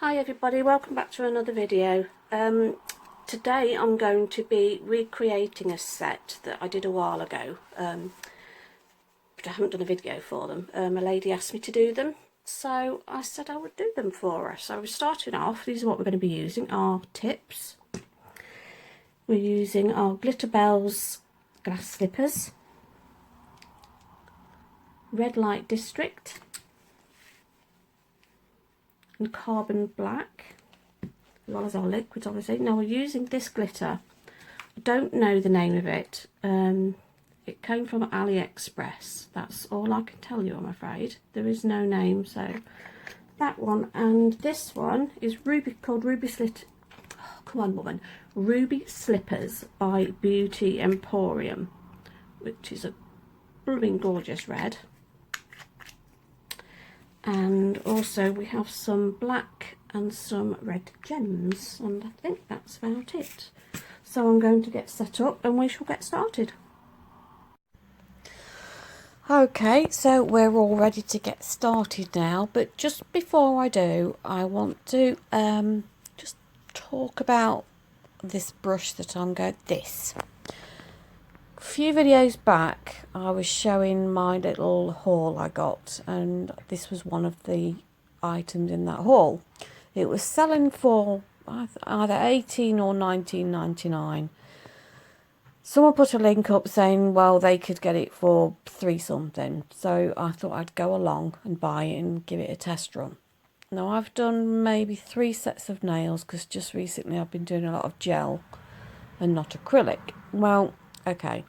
Hi everybody, welcome back to another video. Today I'm going to be recreating a set that I did a while ago, but I haven't done a video for them. A lady asked me to do them, so I said I would do them for her. So we're starting off, these are what we're going to be using, our tips. We're using our Glitter Bells glass slippers, Red Light District and Carbon Black, as well as our liquids obviously. Now we're using this glitter. I don't know the name of it. It came from AliExpress. That's all I can tell you, I'm afraid. There is no name, so that one. And this one is called Ruby Slit. Oh, come on, woman. Ruby Slippers by Beauty Emporium, which is a blooming gorgeous red. And also we have some black and some red gems, and I think that's about it. So I'm going to get set up and we shall get started. Okay, so we're all ready to get started now, but just before I do, I want to just talk about this brush that I'm going, A few videos back I was showing my little haul I got, and this was one of the items in that haul. It was selling for either 18 or 19.99. Someone put a link up saying, well, they could get it for $3 something, so I thought I'd go along and buy it and give it a test run. Now I've done maybe 3 sets of nails because just recently I've been doing a lot of gel and not acrylic. Well, okay.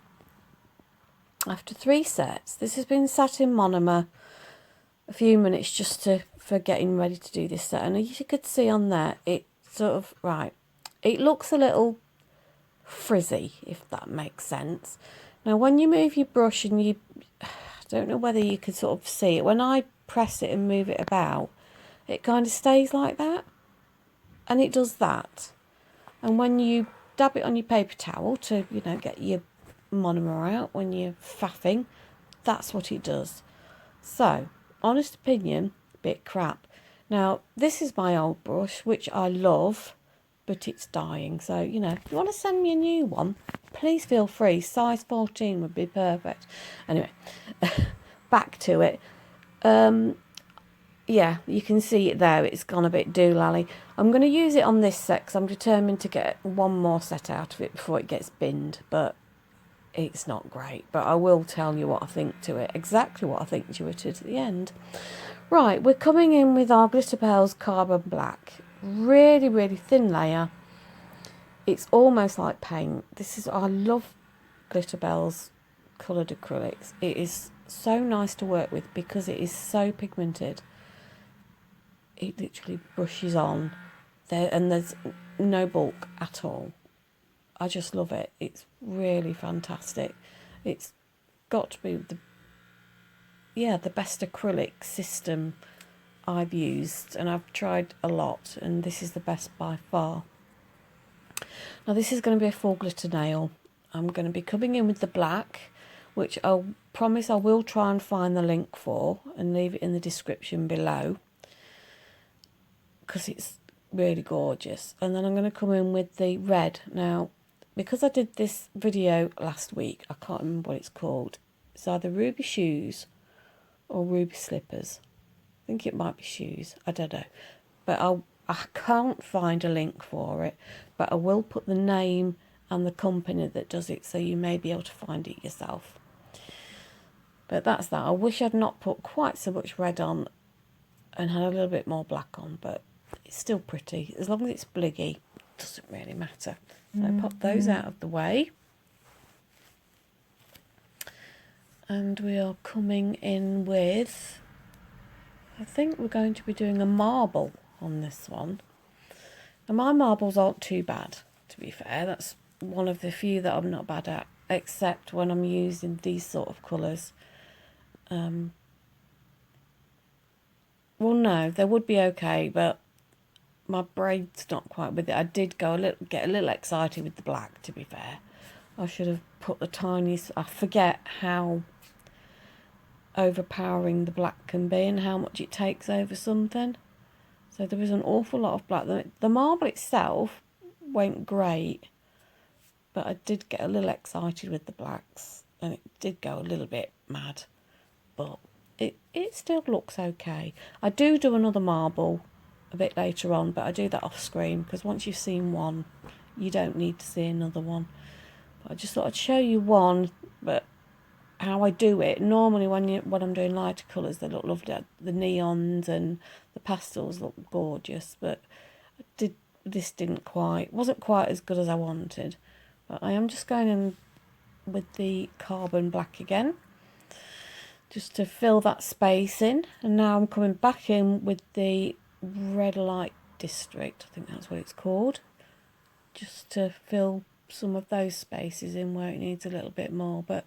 After 3 sets, this has been sat in monomer a few minutes just for getting ready to do this set. And as you could see on there, it sort of, right, it looks a little frizzy, if that makes sense. Now, when you move your brush and I don't know whether you can sort of see it, when I press it and move it about, it kind of stays like that. And it does that. And when you dab it on your paper towel to, get your monomer out when you're faffing, that's what it does. So, honest opinion, bit crap. Now, this is my old brush, which I love, but it's dying. So, if you want to send me a new one, please feel free. Size 14 would be perfect. Anyway, back to it. Yeah, you can see it there. It's gone a bit doolally. I'm going to use it on this set because I'm determined to get one more set out of it before it gets binned, but it's not great. But I will tell you what I think to it, exactly what I think to it at the end. Right, we're coming in with our Glitter Bells Carbon Black. Really, really thin layer. It's almost like paint. I love Glitter Bells coloured acrylics. It is so nice to work with because it is so pigmented. It literally brushes on there, and there's no bulk at all. I just love it. It's really fantastic. It's got to be the best acrylic system I've used, and I've tried a lot, and this is the best by far. Now this is going to be a full glitter nail. I'm going to be coming in with the black, which I'll promise I will try and find the link for and leave it in the description below, because it's really gorgeous. And then I'm going to come in with the red. Now, because I did this video last week, I can't remember what it's called. It's either Ruby Shoes or Ruby Slippers. I think it might be Shoes. I don't know. But I can't find a link for it. But I will put the name and the company that does it, so you may be able to find it yourself. But that's that. I wish I'd not put quite so much red on and had a little bit more black on, but it's still pretty. As long as it's bliggy, it doesn't really matter. So pop those out of the way. And we are coming in with, I think we're going to be doing a marble on this one. And my marbles aren't too bad, to be fair. That's one of the few that I'm not bad at, except when I'm using these sort of colours. Well, no, they would be okay, but my brain's not quite with it. I did get a little excited with the black, to be fair. I should have put the tiniest... I forget how overpowering the black can be and how much it takes over something. So there was an awful lot of black. The marble itself went great, but I did get a little excited with the blacks, and it did go a little bit mad, but it still looks okay. I do another marble a bit later on, but I do that off screen, because once you've seen one, you don't need to see another one. But I just thought I'd show you one, but how I do it. Normally when I'm doing lighter colours, they look lovely. The neons and the pastels look gorgeous, but this wasn't quite as good as I wanted. But I am just going in with the carbon black again, just to fill that space in. And now I'm coming back in with the red light district, I think that's what it's called, just to fill some of those spaces in where it needs a little bit more. But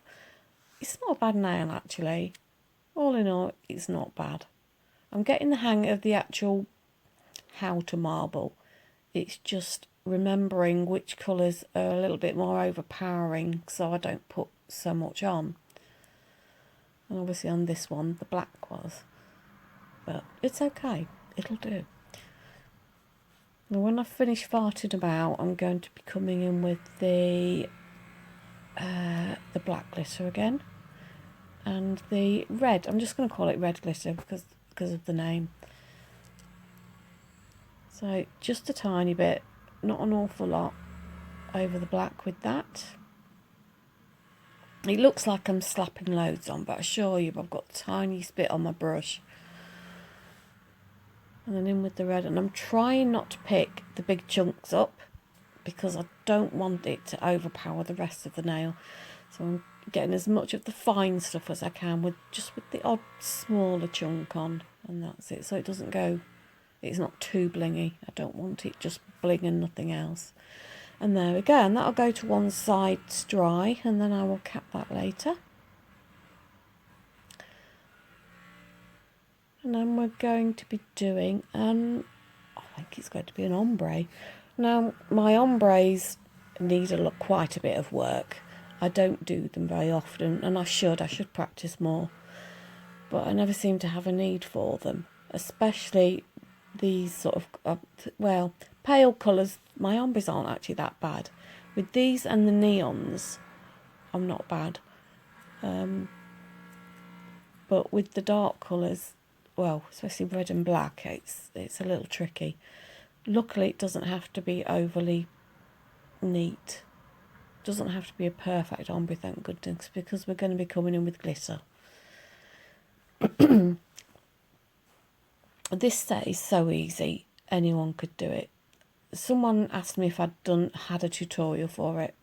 it's not a bad nail, actually. All in all, it's not bad. I'm getting the hang of the actual how to marble. It's just remembering which colours are a little bit more overpowering, so I don't put so much on. And obviously on this one, the black was. But it's okay. It'll do. Now when I've finished farting about, I'm going to be coming in with the black glitter again. And the red, I'm just going to call it red glitter because of the name. So just a tiny bit, not an awful lot, over the black with that. It looks like I'm slapping loads on, but I assure you I've got the tiniest bit on my brush. And then in with the red, and I'm trying not to pick the big chunks up because I don't want it to overpower the rest of the nail. So I'm getting as much of the fine stuff as I can with the odd smaller chunk on, and that's it. So it doesn't go, it's not too blingy. I don't want it just bling and nothing else. And there we go, and that'll go to one side to dry, and then I will cap that later. And then we're going to be doing, I think it's going to be an ombre. Now, my ombres need quite a bit of work. I don't do them very often, and I should practice more. But I never seem to have a need for them, especially these sort of, pale colours. My ombres aren't actually that bad. With these and the neons, I'm not bad. But with the dark colours, well, especially red and black, it's a little tricky. Luckily, it doesn't have to be overly neat. It doesn't have to be a perfect ombre, thank goodness, because we're going to be coming in with glitter. This set is so easy, anyone could do it. Someone asked me if I'd had a tutorial for it.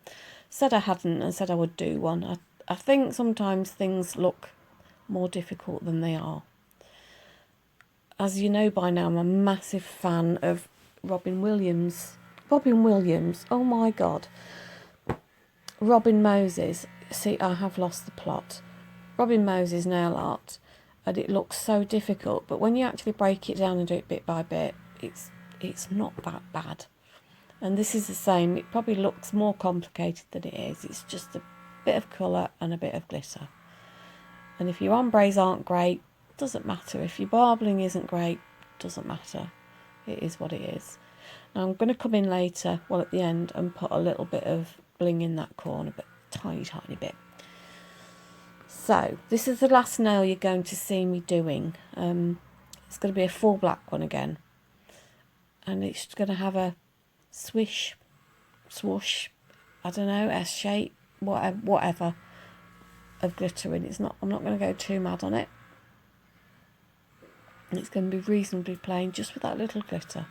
Said I hadn't, and said I would do one. I think sometimes things look more difficult than they are. As you know by now, I'm a massive fan of Robin Williams. Oh my God. Robin Moses. See, I have lost the plot. Robin Moses nail art. And it looks so difficult. But when you actually break it down and do it bit by bit, it's not that bad. And this is the same. It probably looks more complicated than it is. It's just a bit of colour and a bit of glitter. And if your ombres aren't great, doesn't matter. If your barbling isn't great, doesn't matter. It is what it is. Now I'm going to come in later, well at the end, and put a little bit of bling in that corner, but tiny bit. So this is the last nail you're going to see me doing. It's going to be a full black one again, and it's going to have a swoosh, I don't know, S shape, whatever of glitter in. I'm not going to go too mad on it. And it's going to be reasonably plain, just with that little glitter.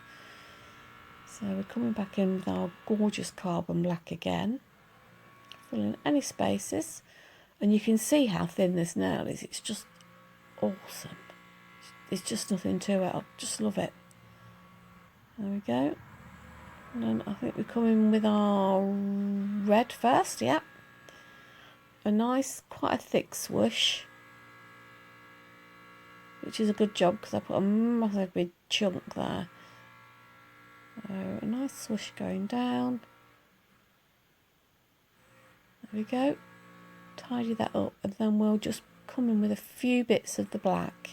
So we're coming back in with our gorgeous carbon black again, filling any spaces, and you can see how thin this nail is. It's just awesome. There's just nothing to it. I just love it. There we go. And then I think we come in with our red first. Yeah, a nice, quite a thick swoosh, which is a good job because I put a massive big chunk there. So a nice swoosh going down. There we go. Tidy that up, and then we'll just come in with a few bits of the black.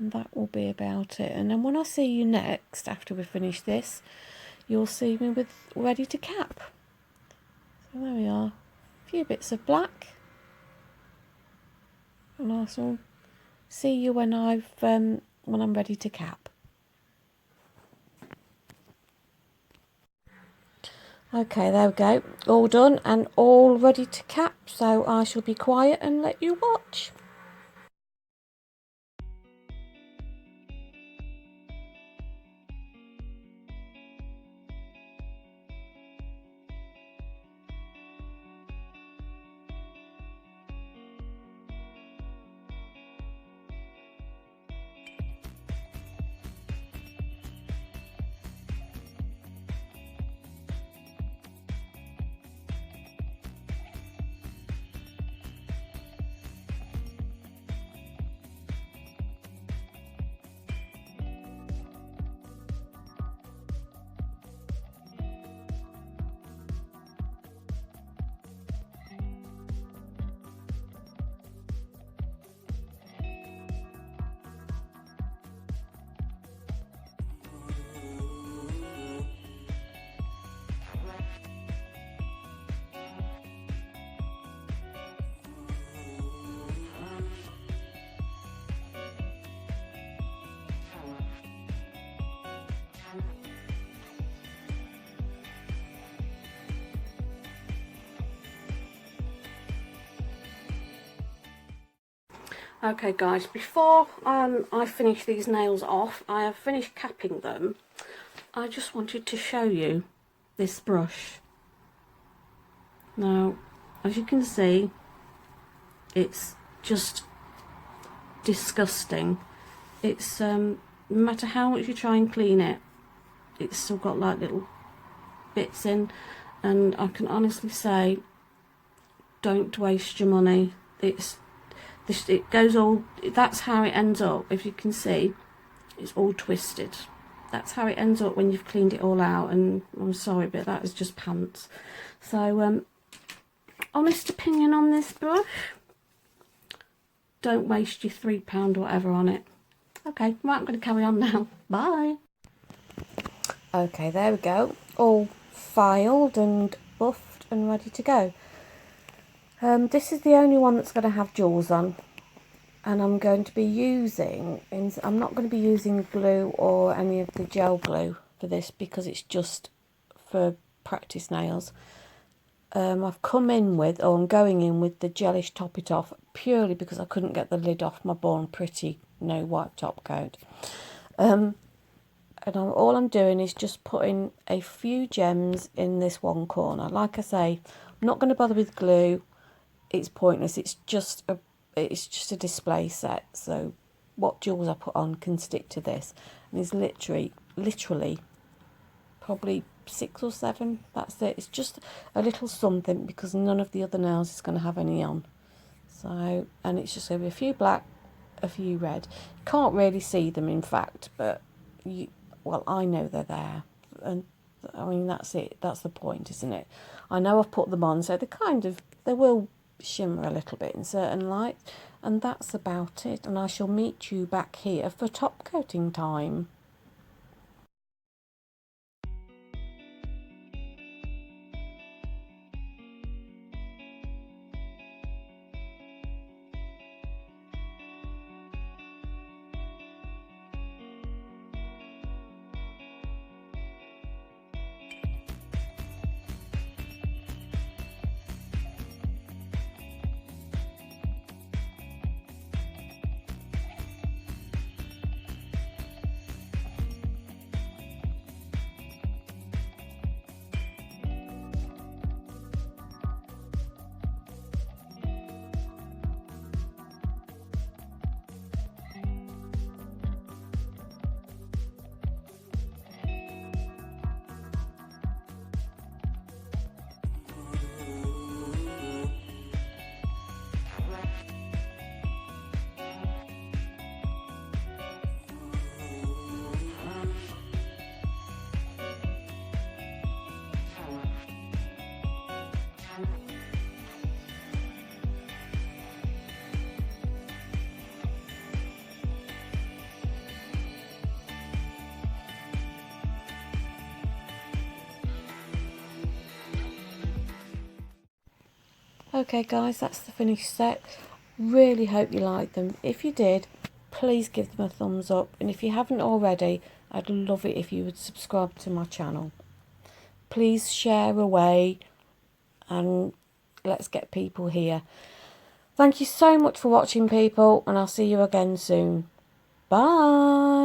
And that will be about it. And then when I see you next, after we finish this, you'll see me with ready to cap. So there we are. A few bits of black. And I shall see you when I'm ready to cap. Okay, there we go. All done and all ready to cap. So I shall be quiet and let you watch. Okay guys, before I finish these nails off, I have finished capping them. I just wanted to show you this brush. Now, as you can see, it's just disgusting. It's no matter how much you try and clean it, it's still got like little bits in, and I can honestly say, don't waste your money. It goes all, that's how it ends up. If you can see, it's all twisted. That's how it ends up when you've cleaned it all out, and I'm sorry, but that is just pants. So honest opinion on this brush, don't waste your £3 or whatever on it. Okay, right, I'm going to carry on now. Bye. Okay, there we go, all filed and buffed and ready to go. This is the only one that's going to have jewels on, and I'm going to be using, I'm not going to be using glue or any of the gel glue for this because it's just for practice nails. I've come in with, or I'm going in with the gelish Top It Off purely because I couldn't get the lid off my Born Pretty no wipe top coat. And all I'm doing is just putting a few gems in this one corner. Like I say, I'm not going to bother with glue. It's pointless. It's just a display set. So what jewels I put on can stick to this. And it's literally probably 6 or 7. That's it. It's just a little something because none of the other nails is going to have any on. So, and it's just going to be a few black, a few red. Can't really see them, in fact, but well, I know they're there, and I mean that's it. That's the point, isn't it? I know I've put them on, so they will shimmer a little bit in certain lights, and that's about it. And I shall meet you back here for top coating time. Okay guys, that's the finished set. Really hope you liked them. If you did, please give them a thumbs up, and if you haven't already, I'd love it if you would subscribe to my channel. Please share away and let's get people here. Thank you so much for watching, people, and I'll see you again soon. Bye.